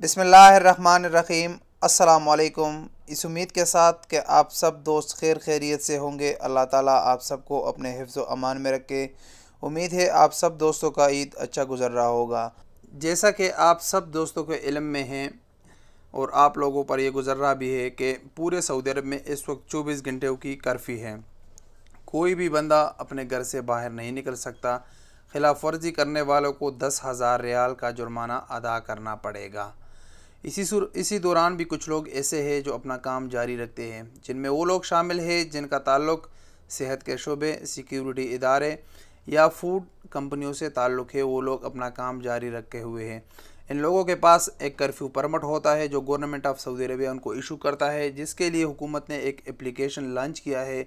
बिस्मिल्लाहिर्रहमानिर्रहीम। अस्सलाम वालेकुम। इस उम्मीद के साथ कि आप सब दोस्त खैर खैरियत से होंगे। अल्लाह ताला आप सबको अपने हिफ्ज़ व अमान में रखे। उम्मीद है आप सब दोस्तों का ईद अच्छा गुज़र रहा होगा। जैसा कि आप सब दोस्तों के इल्म में हैं और आप लोगों पर यह गुज़र रहा भी है कि पूरे सऊदी अरब में इस वक्त 24 घंटे की कर्फ्यू है। कोई भी बंदा अपने घर से बाहर नहीं निकल सकता। खिलाफ वर्जी करने वालों को 10,000 रियाल का जुर्माना अदा करना पड़ेगा। इसी दौरान भी कुछ लोग ऐसे हैं जो अपना काम जारी रखते हैं, जिनमें वो लोग शामिल हैं जिनका ताल्लुक़ सेहत के शोबे, सिक्योरिटी इदारे या फूड कंपनियों से ताल्लुक़ है। वो लोग अपना काम जारी रखे हुए हैं। इन लोगों के पास एक कर्फ्यू परमिट होता है जो गवर्नमेंट ऑफ सऊदी अरेबिया उनको इशू करता है, जिसके लिए हुकूमत ने एक एप्लीकेशन लॉन्च किया है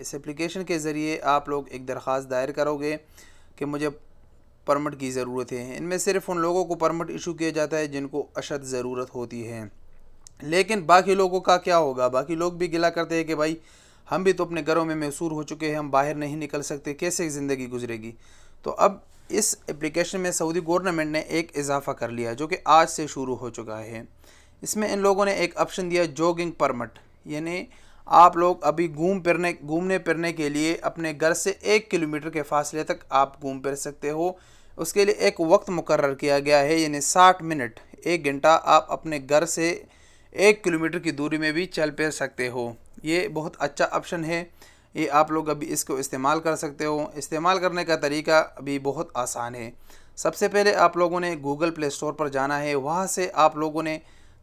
इस एप्लीकेशन के ज़रिए आप लोग एक दरख्वास्त दायर करोगे कि मुझे परमिट की ज़रूरत है। इनमें सिर्फ़ उन लोगों को परमिट इशू किया जाता है जिनको अशद ज़रूरत होती है। लेकिन बाकी लोगों का क्या होगा? बाकी लोग भी गिला करते हैं कि भाई हम भी तो अपने घरों में महसूर हो चुके हैं, हम बाहर नहीं निकल सकते, कैसे ज़िंदगी गुजरेगी। तो अब इस एप्लीकेशन में सऊदी गवर्नमेंट ने एक इजाफ़ा कर लिया जो कि आज से शुरू हो चुका है। इसमें इन लोगों ने एक ऑप्शन दिया जॉगिंग परमिट, यानी आप लोग अभी घूमने फिरने के लिए अपने घर से 1 किलोमीटर के फासले तक आप घूम फिर सकते हो। उसके लिए एक वक्त मुकर्रर किया गया है, यानी 60 मिनट, 1 घंटा आप अपने घर से 1 किलोमीटर की दूरी में भी चल फिर सकते हो। ये बहुत अच्छा ऑप्शन है। ये आप लोग अभी इसको इस्तेमाल कर सकते हो। इस्तेमाल करने का तरीका अभी बहुत आसान है। सबसे पहले आप लोगों ने गूगल प्ले स्टोर पर जाना है, वहाँ से आप लोगों ने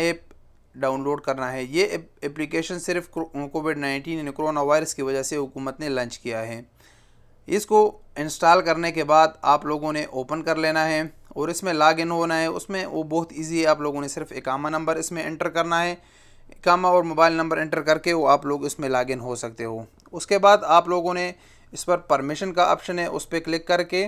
ऐप डाउनलोड करना है। ये एप्लीकेशन सिर्फ कोविड-19 यानी कोरोना वायरस की वजह से हुकूमत ने लॉन्च किया है। इसको इंस्टॉल करने के बाद आप लोगों ने ओपन कर लेना है और इसमें लॉगिन होना है। उसमें वो बहुत इजी है। आप लोगों ने सिर्फ इकामा नंबर इसमें एंटर करना है। इकामा और मोबाइल नंबर एंटर करके वो आप लोग इसमें लॉगिन हो सकते हो। उसके बाद आप लोगों ने इस पर परमिशन का ऑप्शन है, उस पर क्लिक करके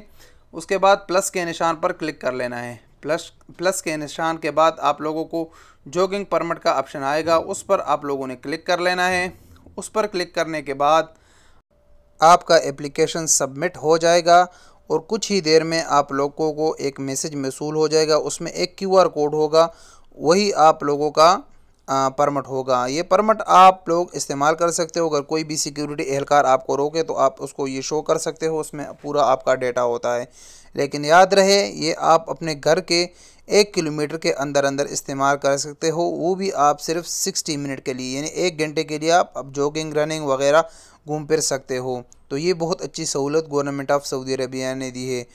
उसके बाद प्लस के निशान पर क्लिक कर लेना है। प्लस के निशान के बाद आप लोगों को जॉगिंग परमिट का ऑप्शन आएगा, उस पर आप लोगों ने क्लिक कर लेना है। उस पर क्लिक करने के बाद आपका एप्लीकेशन सबमिट हो जाएगा और कुछ ही देर में आप लोगों को एक मैसेज मौसूल हो जाएगा। उसमें एक QR कोड होगा, वही आप लोगों का परमिट होगा। ये परमिट आप लोग इस्तेमाल कर सकते हो। अगर कोई भी सिक्योरिटी एहलकार आपको रोके तो आप उसको ये शो कर सकते हो, उसमें पूरा आपका डेटा होता है। लेकिन याद रहे ये आप अपने घर के 1 किलोमीटर के अंदर अंदर इस्तेमाल कर सकते हो, वो भी आप सिर्फ 60 मिनट के लिए, यानी 1 घंटे के लिए आप अब जॉगिंग, रनिंग वगैरह घूम फिर सकते हो। तो ये बहुत अच्छी सहूलत गवर्नमेंट ऑफ सऊदी अरेबिया ने दी है।